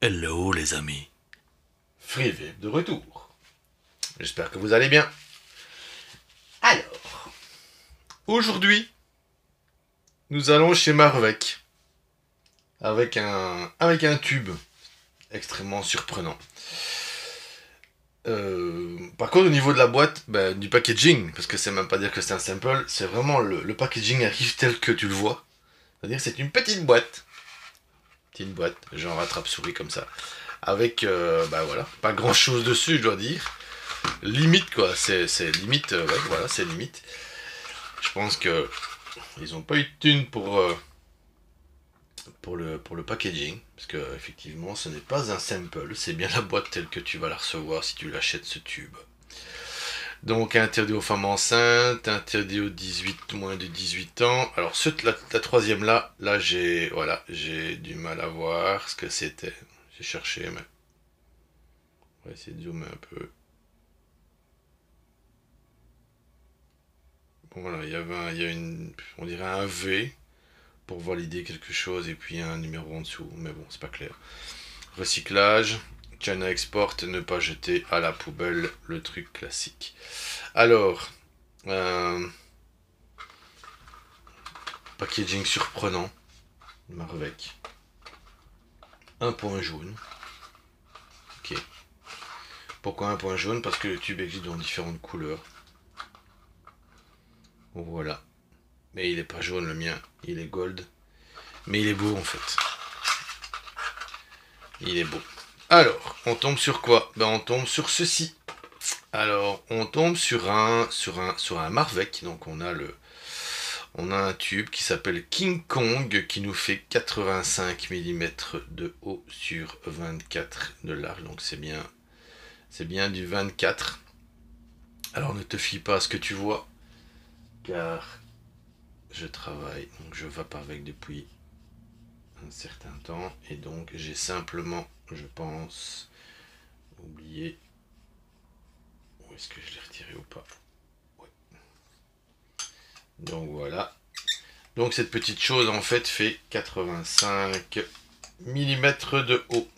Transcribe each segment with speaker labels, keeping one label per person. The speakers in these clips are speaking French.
Speaker 1: Hello les amis.
Speaker 2: FreeVape de retour. J'espère que vous allez bien. Alors, aujourd'hui, nous allons chez Marvec avec un tube extrêmement surprenant. Par contre, au niveau de la boîte, du packaging, parce que c'est même pas dire que c'est un sample, c'est vraiment le packaging arrive tel que tu le vois. C'est-à-dire que c'est une petite boîte, genre attrape-souris comme ça, avec, voilà, pas grand-chose dessus, je dois dire. Limite quoi, c'est limite, ouais, voilà, c'est limite. Je pense que ils ont pas eu de thune pour le packaging, parce que effectivement ce n'est pas un sample, c'est bien la boîte telle que tu vas la recevoir si tu l'achètes ce tube. Donc interdit aux femmes enceintes, interdit aux 18 moins de 18 ans. Alors la troisième là j'ai du mal à voir ce que c'était. J'ai cherché mais on va essayer de zoomer un peu. Voilà, il y a on dirait un V pour valider quelque chose et puis un numéro en dessous, mais bon, c'est pas clair. Recyclage, China Export, ne pas jeter à la poubelle, le truc classique. Alors, packaging surprenant, Marvec. Un point jaune. Ok. Pourquoi un point jaune? Parce que le tube existe dans différentes couleurs. Voilà. Mais il est pas jaune le mien, il est gold. Mais il est beau en fait. Il est beau. Alors, on tombe sur quoi? On tombe sur ceci. Alors, on tombe sur un Marvec. Donc on a un tube qui s'appelle King Kong qui nous fait 85 mm de haut sur 24 de large. Donc c'est bien du 24. Alors ne te fie pas à ce que tu vois, car je travaille, donc je vape avec depuis un certain temps, et donc j'ai simplement, je pense, oublié. Où est-ce que je l'ai retiré ou pas? Ouais. Donc voilà. Donc cette petite chose en fait fait 85 mm de haut.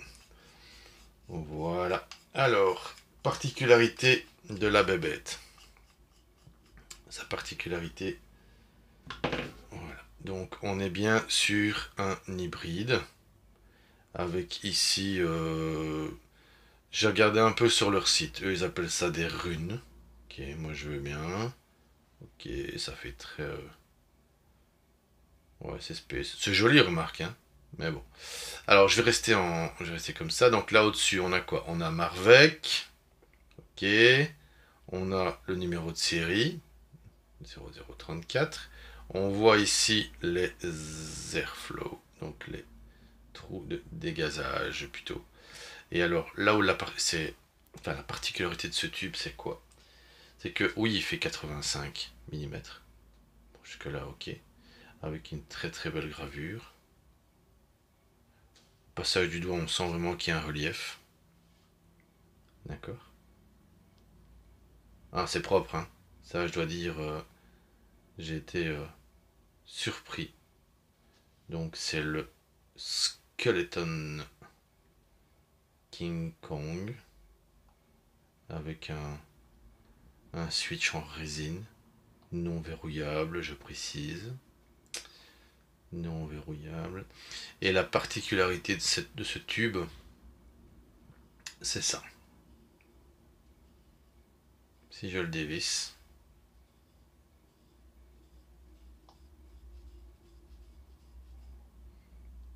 Speaker 2: Voilà. Alors, particularité de la bébête. Sa particularité. Voilà. Donc on est bien sur un hybride. Avec ici, j'ai regardé un peu sur leur site. Eux ils appellent ça des runes. Ok, moi je veux bien. Ok, ça fait très... Ouais, c'est space. C'est joli, remarque, hein. Mais bon. Alors, je vais rester comme ça. Donc là, au-dessus, on a quoi? On a Marvec. Ok. On a le numéro de série. 0034. On voit ici les airflow. Donc les trous de dégazage, plutôt. Et alors, là où la particularité de ce tube, c'est quoi? C'est que, oui, il fait 85 mm. Bon, jusque-là, ok. Avec une très très belle gravure. Passage du doigt, on sent vraiment qu'il y a un relief. D'accord. Ah, c'est propre, hein. Ça, je dois dire, j'ai été surpris. Donc, c'est le Skeleton King Kong. Avec un switch en résine. Non verrouillable, je précise. Non verrouillable. Et la particularité de ce tube, c'est ça. Si je le dévisse.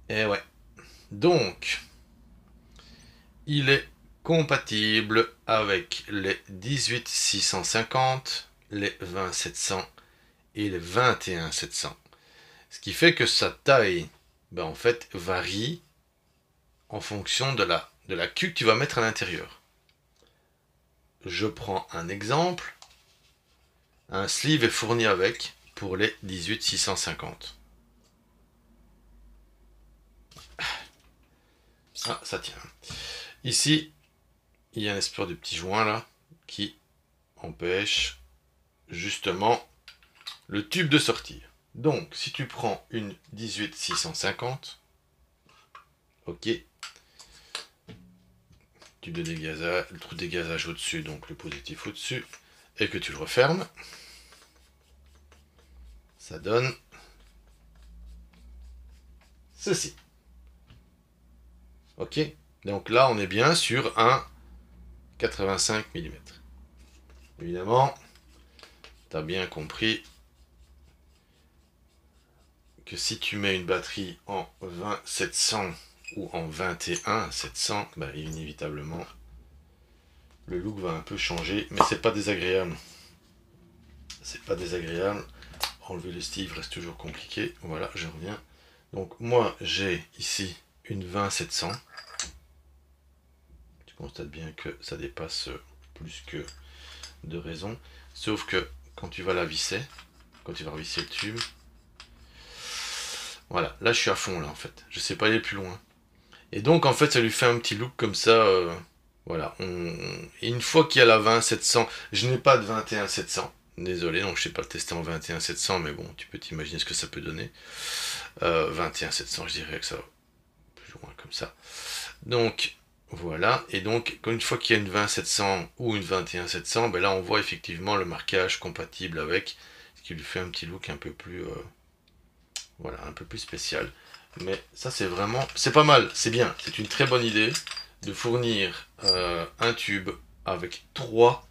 Speaker 2: Et ouais. Donc, il est compatible avec les 18650, les 20700 et les 21700. Ce qui fait que sa taille, en fait, varie en fonction de la queue que tu vas mettre à l'intérieur. Je prends un exemple. Un sleeve est fourni avec pour les 18650. Ah, ça tient. Ici, il y a une espèce de petit joint là qui empêche justement le tube de sortir. Donc, si tu prends une 18650, ok, tube de dégazage, le trou de dégazage au-dessus, donc le positif au-dessus, et que tu le refermes, ça donne ceci. Ok, donc là on est bien sur un 85 mm. Évidemment, tu as bien compris que si tu mets une batterie en 20-700 ou en 21-700, bah, inévitablement, le look va un peu changer, mais c'est pas désagréable. C'est pas désagréable. Enlever le Steve reste toujours compliqué. Voilà, je reviens. Donc moi, j'ai ici une 20-700. Tu constates bien que ça dépasse plus que de raison. Sauf que quand tu vas la visser, quand tu vas revisser le tube, voilà, là je suis à fond là en fait. Je sais pas aller plus loin. Et donc en fait ça lui fait un petit look comme ça. Voilà. Et une fois qu'il y a la 20-700, je n'ai pas de 21-700. Désolé, donc je sais pas le tester en 21-700, mais bon, tu peux t'imaginer ce que ça peut donner. 21-700, je dirais que ça va plus ou moins comme ça. Donc voilà, et donc une fois qu'il y a une 20-700 ou une 21-700, ben là on voit effectivement le marquage compatible avec, ce qui lui fait un petit look un peu plus, voilà, un peu plus spécial. Mais ça c'est vraiment, c'est pas mal, c'est bien, c'est une très bonne idée de fournir un tube avec 3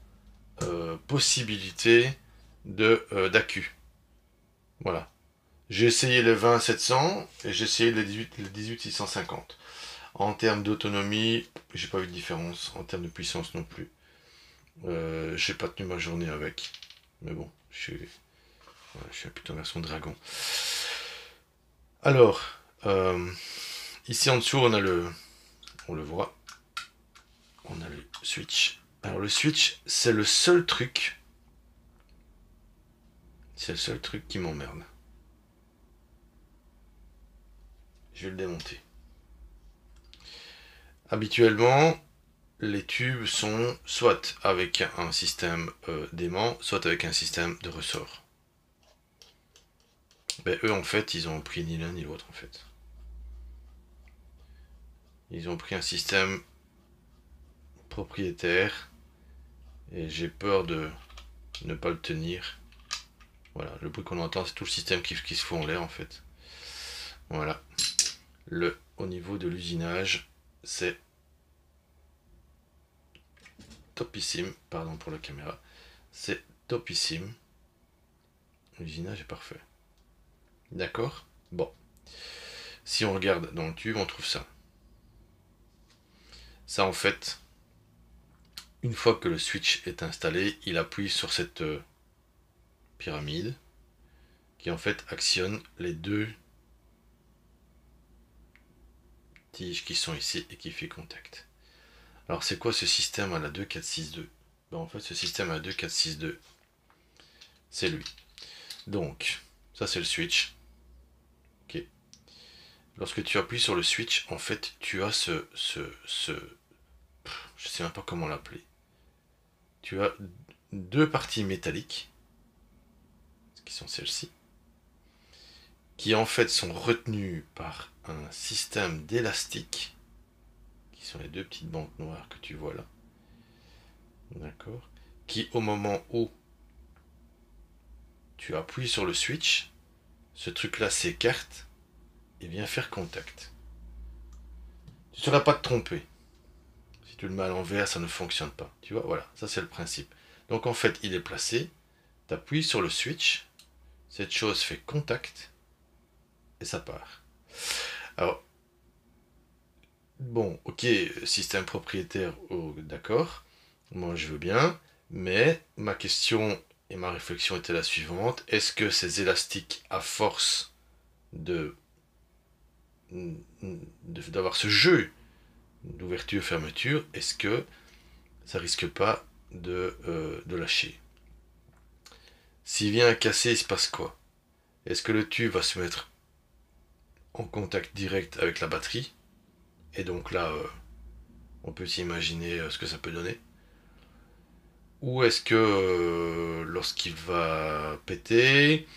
Speaker 2: possibilités d'accu. Voilà. J'ai essayé les 20-700 et j'ai essayé les 18-650. En termes d'autonomie, j'ai pas vu de différence. En termes de puissance non plus. J'ai pas tenu ma journée avec. Mais bon, je suis plutôt en version dragon. Alors, ici en dessous, on le voit, on a le switch. Alors le switch, c'est le seul truc qui m'emmerde. Je vais le démonter. Habituellement, les tubes sont soit avec un système d'aimant, soit avec un système de ressort. Ben, eux, en fait, ils ont pris ni l'un ni l'autre, en fait. Ils ont pris un système propriétaire, et j'ai peur de ne pas le tenir. Voilà, le bruit qu'on entend, c'est tout le système qui se fout en l'air, en fait. Voilà. Au niveau de l'usinage, c'est topissime, pardon pour la caméra, c'est topissime. L'usinage est parfait. D'accord? Bon. Si on regarde dans le tube, on trouve ça. Ça, en fait, une fois que le switch est installé, il appuie sur cette pyramide qui, en fait, actionne les 2 tiges qui sont ici et qui fait contact. Alors, c'est quoi ce système à la 2462? Ben, en fait, ce système à la 2462, c'est lui. Donc, ça, c'est le switch. Ok. Lorsque tu appuies sur le switch, en fait, tu as je sais même pas comment l'appeler. Tu as 2 parties métalliques, qui sont celles-ci, qui en fait sont retenues par un système d'élastique, qui sont les 2 petites bandes noires que tu vois là. D'accord. Qui, au moment où tu appuies sur le switch, ce truc-là s'écarte et vient faire contact. Tu ne sauras pas te tromper. Si tu le mets à l'envers, ça ne fonctionne pas. Tu vois, voilà, ça c'est le principe. Donc en fait, il est placé, tu appuies sur le switch, cette chose fait contact, et ça part. Alors, bon, ok, système propriétaire, oh, d'accord, moi je veux bien, mais ma question et ma réflexion était la suivante, est-ce que ces élastiques, à force d'avoir ce jeu d'ouverture-fermeture, est-ce que ça risque pas de lâcher? S'il vient à casser, il se passe quoi? Est-ce que le tube va se mettre en contact direct avec la batterie? Et donc là, on peut s'imaginer ce que ça peut donner. Ou est-ce que lorsqu'il va péter,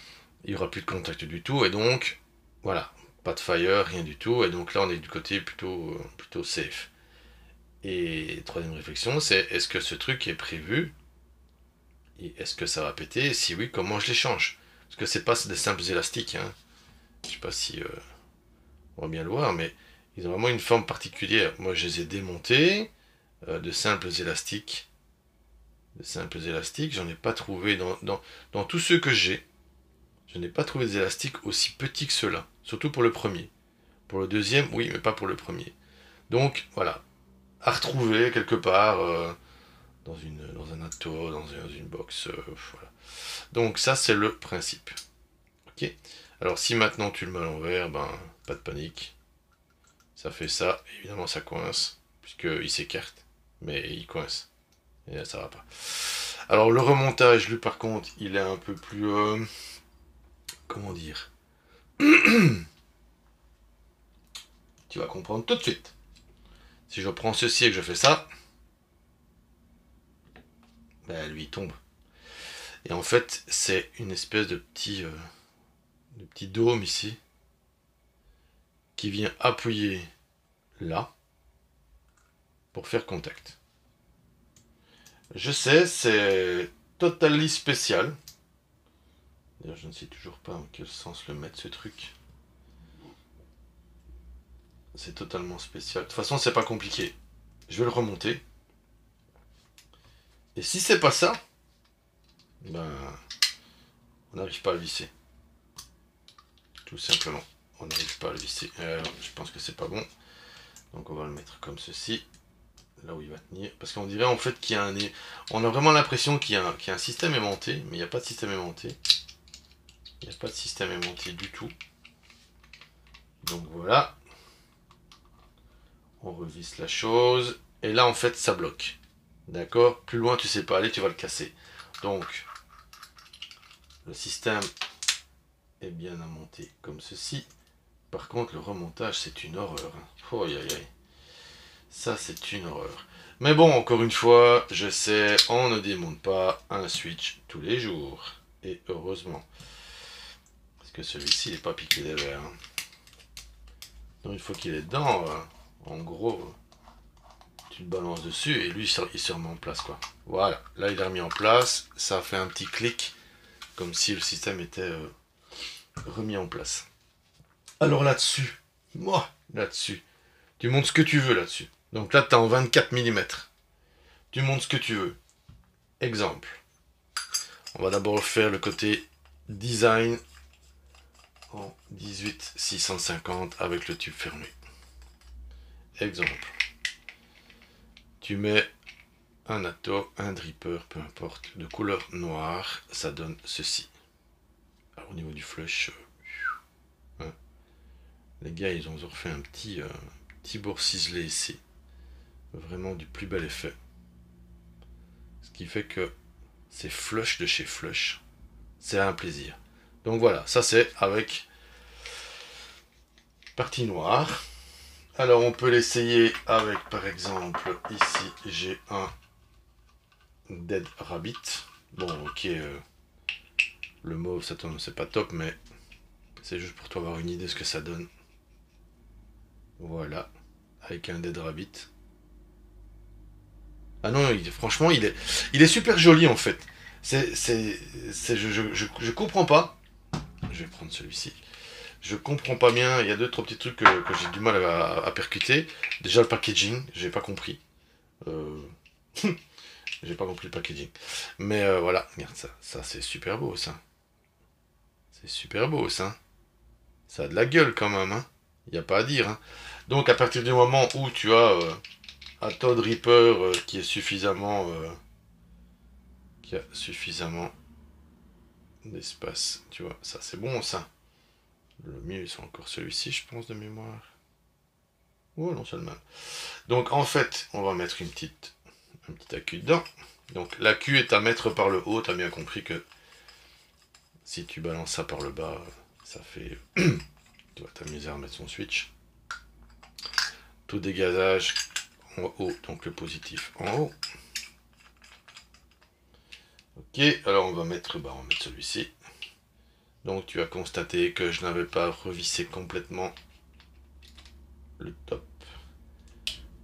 Speaker 2: il n'y aura plus de contact du tout, et donc, voilà, pas de fire, rien du tout, et donc là on est du côté plutôt safe. Et troisième réflexion, c'est est-ce que ce truc est prévu? Et est-ce que ça va péter? Et si oui, comment je les change? Parce que c'est pas des simples élastiques, hein. Je sais pas si on va bien le voir, mais ils ont vraiment une forme particulière. Moi, je les ai démontés de simples élastiques. J'en ai pas trouvé dans tous ceux que j'ai. Je n'ai pas trouvé des élastiques aussi petits que ceux-là. Surtout pour le premier. Pour le deuxième, oui, mais pas pour le premier. Donc, voilà. À retrouver quelque part dans un atto, dans une box. Voilà. Donc, ça, c'est le principe. Ok. Alors, si maintenant tu le mets à l'envers, ben, pas de panique. Ça fait ça. Évidemment, ça coince. Puisqu'il s'écarte. Mais il coince. Et là, ça va pas. Alors, le remontage, lui, par contre, il est un peu plus... comment dire? Tu vas comprendre tout de suite. Si je prends ceci et que je fais ça, ben lui il tombe. Et en fait, c'est une espèce de petit dôme ici qui vient appuyer là pour faire contact. Je sais, c'est totalement spécial. D'ailleurs, je ne sais toujours pas en quel sens le mettre ce truc. C'est totalement spécial. De toute façon, c'est pas compliqué. Je vais le remonter. Et si c'est pas ça, ben, on n'arrive pas à le visser. Tout simplement. On n'arrive pas à le visser. Alors, je pense que c'est pas bon. Donc on va le mettre comme ceci. Là où il va tenir. Parce qu'on dirait en fait qu'il y a un... On a vraiment l'impression qu'il y a un système aimanté. Mais il n'y a pas de système aimanté. Il n'y a pas de système aimanté du tout. Donc voilà. On revisse la chose. Et là en fait ça bloque. D'accord? Plus loin tu sais pas aller, tu vas le casser. Donc le système est bien aimanté comme ceci. Par contre le remontage c'est une horreur. Oh aïe aïe. Ça c'est une horreur. Mais bon, encore une fois, je sais, on ne démonte pas un switch tous les jours. Et heureusement. Parce que celui-ci n'est pas piqué des verres. Donc une fois qu'il est dedans, en gros, tu le balances dessus et lui il se remet en place quoi. Voilà, là il est remis en place, ça a fait un petit clic, comme si le système était remis en place. Alors là-dessus, moi, là-dessus, tu montes ce que tu veux là-dessus. Donc là tu es en 24 mm. Tu montes ce que tu veux. Exemple. On va d'abord faire le côté design en 18650 avec le tube fermé. Exemple. Tu mets un atto, un dripper, peu importe, de couleur noire, ça donne ceci. Alors au niveau du flush, hein, les gars ils ont refait un petit bord ciselé ici. Vraiment du plus bel effet. Ce qui fait que c'est flush de chez flush. C'est un plaisir. Donc voilà, ça c'est avec partie noire. Alors on peut l'essayer avec par exemple, ici j'ai un Dead Rabbit. Bon ok, le mauve ça tombe, c'est pas top mais c'est juste pour toi avoir une idée de ce que ça donne. Voilà, avec un Dead Rabbit. Ah non, franchement il est super joli en fait. Je comprends pas. Je vais prendre celui-ci. Je comprends pas bien, il y a deux trois petits trucs que j'ai du mal à percuter. Déjà le packaging, j'ai pas compris. J'ai pas compris le packaging. Mais voilà, regarde ça. Ça c'est super beau ça. C'est super beau ça. Ça a de la gueule quand même, hein. Y a pas à dire, hein. Donc à partir du moment où tu as un Todd Reaper qui a suffisamment d'espace, tu vois, ça c'est bon ça. Le mieux c'est encore celui-ci je pense de mémoire. Oh non seulement. Donc en fait on va mettre un petit accu dedans. Donc l'accu est à mettre par le haut, t'as bien compris que si tu balances ça par le bas, ça fait... tu vas t'amuser à remettre son switch. Tout dégazage en haut, donc le positif en haut. Ok, alors on va mettre celui-ci. Donc tu as constaté que je n'avais pas revissé complètement le top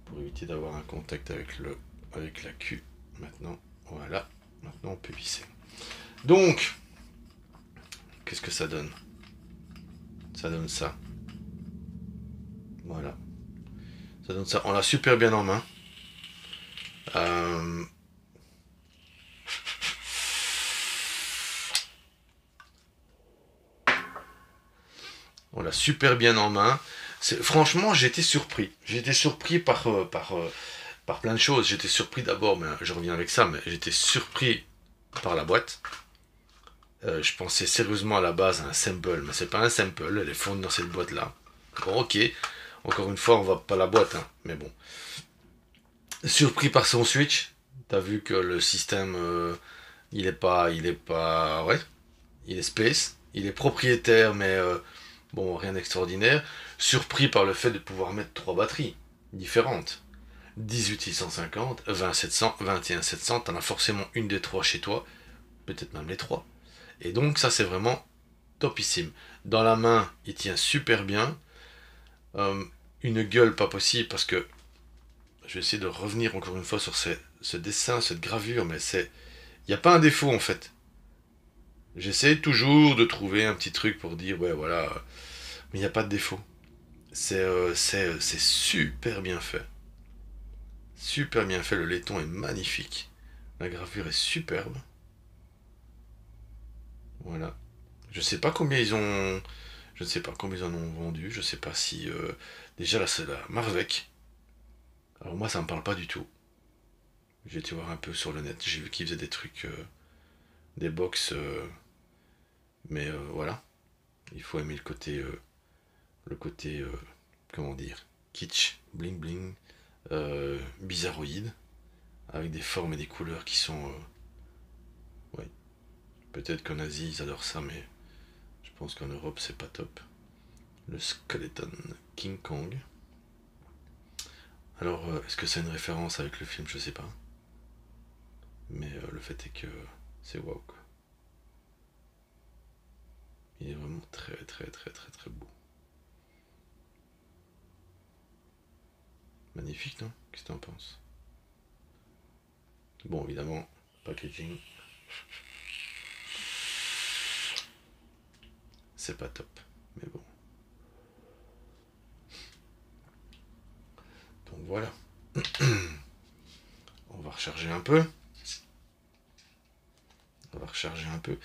Speaker 2: pour éviter éviter d'avoir un contact avec la queue. Maintenant, voilà. Maintenant, on peut visser. Donc, qu'est-ce que ça donne? Ça donne ça. Voilà. Ça donne ça. On l'a super bien en main. On l'a super bien en main. Franchement, j'étais surpris. J'étais surpris par plein de choses. J'étais surpris d'abord, mais je reviens avec ça, mais j'étais surpris par la boîte. Je pensais sérieusement à la base à un sample, mais c'est pas un sample, elle est fondue dans cette boîte-là. Bon, ok. Encore une fois, on voit pas la boîte, hein, mais bon. Surpris par son switch. T'as vu que le système, il est pas, ouais, il est space, il est propriétaire, mais bon, rien d'extraordinaire. Surpris par le fait de pouvoir mettre 3 batteries différentes. 18650, 20700, 21700, t'en as forcément une des 3 chez toi, peut-être même les 3. Et donc ça c'est vraiment topissime. Dans la main, il tient super bien. Une gueule pas possible parce que je vais essayer de revenir encore une fois sur ce dessin, cette gravure, mais il n'y a pas un défaut en fait. J'essaie toujours de trouver un petit truc pour dire ouais voilà, mais il n'y a pas de défaut. C'est super bien fait. Super bien fait, le laiton est magnifique. La gravure est superbe. Voilà. Je sais pas combien ils ont. Je ne sais pas combien ils en ont vendu. Je sais pas si. Déjà là c'est la Marvec. Alors moi ça me parle pas du tout. J'ai été voir un peu sur le net. J'ai vu qu'ils faisaient des trucs. Des box. Mais voilà. Il faut aimer le côté. Comment dire. Kitsch. Bling bling. Bizarroïde. Avec des formes et des couleurs qui sont. Ouais. Peut-être qu'en Asie ils adorent ça, mais. Je pense qu'en Europe c'est pas top. Le Skeleton King Kong. Alors, est-ce que c'est une référence avec le film? Je sais pas. Mais le fait est que c'est wow quoi. Il est vraiment très très très très très beau. Magnifique, non? Qu'est-ce que t'en penses? Bon, évidemment, packaging. C'est pas top, mais bon. Donc voilà. On va recharger un peu. On va recharger un peu.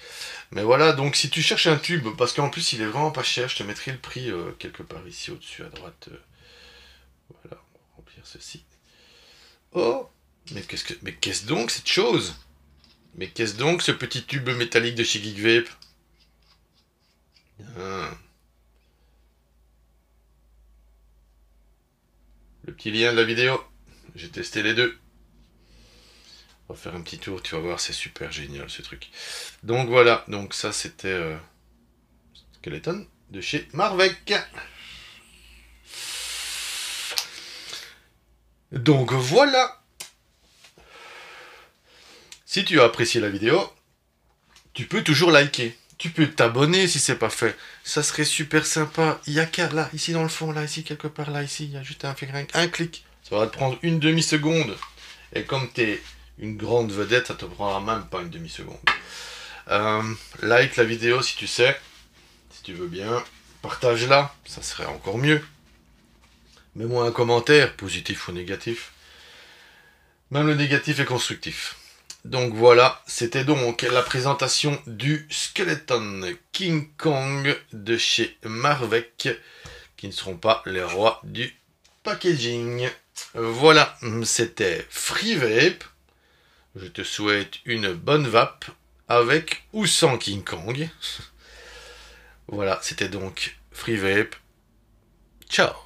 Speaker 2: Mais voilà, donc si tu cherches un tube, parce qu'en plus il est vraiment pas cher, je te mettrai le prix quelque part ici au-dessus à droite. Voilà, on va remplir ceci. Oh, mais qu'est-ce donc cette chose? Mais qu'est-ce donc ce petit tube métallique de chez Geek Vape? Le petit lien de la vidéo. J'ai testé les deux. On va faire un petit tour, tu vas voir, c'est super génial ce truc. Donc voilà, donc ça c'était Skeleton de chez Marvec. Donc voilà. Si tu as apprécié la vidéo, tu peux toujours liker. Tu peux t'abonner si c'est pas fait. Ça serait super sympa. Il y a qu'à là, ici dans le fond, là, ici, quelque part, là, ici. Il y a juste un clic. Ça va te prendre une demi-seconde. Et comme t'es une grande vedette, ça te prendra même pas une demi-seconde. Like la vidéo si tu sais. Si tu veux bien. Partage-la. Ça serait encore mieux. Mets-moi un commentaire, positif ou négatif. Même le négatif est constructif. Donc voilà, c'était donc la présentation du Skeleton King Kong de chez Marvec, qui ne seront pas les rois du packaging. Voilà, c'était Free Vape. Je te souhaite une bonne vape avec ou sans King Kong. Voilà, c'était donc Free Vape. Ciao.